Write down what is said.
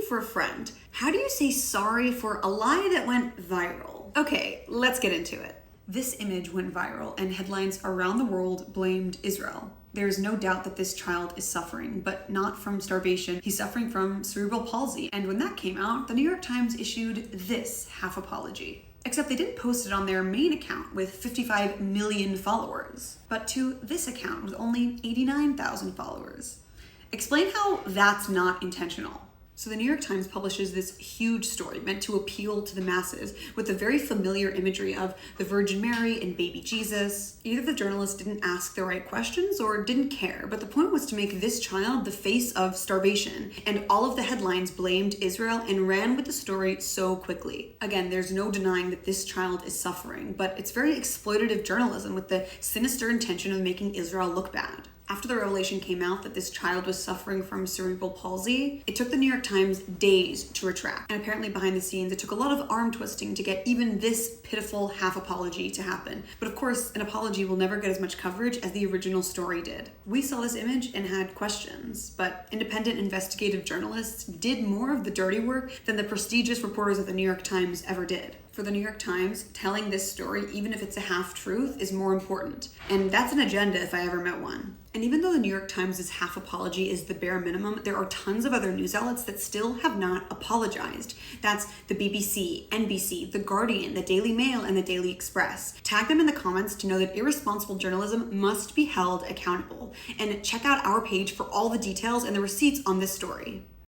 for a friend. How do you say sorry for a lie that went viral? Okay, let's get into it. This image went viral and headlines around the world blamed Israel. There is no doubt that this child is suffering, but not from starvation. He's suffering from cerebral palsy. And when that came out, the New York Times issued this half apology. Except they didn't post it on their main account with 55 million followers, but to this account with only 89,000 followers. Explain how that's not intentional. So the New York Times publishes this huge story meant to appeal to the masses with the very familiar imagery of the Virgin Mary and baby Jesus. Either the journalists didn't ask the right questions or didn't care, but the point was to make this child the face of starvation, and all of the headlines blamed Israel and ran with the story so quickly. Again, there's no denying that this child is suffering, but it's very exploitative journalism with the sinister intention of making Israel look bad. After the revelation came out that this child was suffering from cerebral palsy, it took the New York Times days to retract. And apparently behind the scenes, it took a lot of arm twisting to get even this pitiful half apology to happen. But of course, an apology will never get as much coverage as the original story did. We saw this image and had questions, but independent investigative journalists did more of the dirty work than the prestigious reporters at the New York Times ever did. For the New York Times, telling this story, even if it's a half-truth, is more important. And that's an agenda if I ever met one. And even though the New York Times' half apology is the bare minimum, there are tons of other news outlets that still have not apologized. That's the BBC, NBC, The Guardian, the Daily Mail, and the Daily Express. Tag them in the comments to know that irresponsible journalism must be held accountable. And check out our page for all the details and the receipts on this story.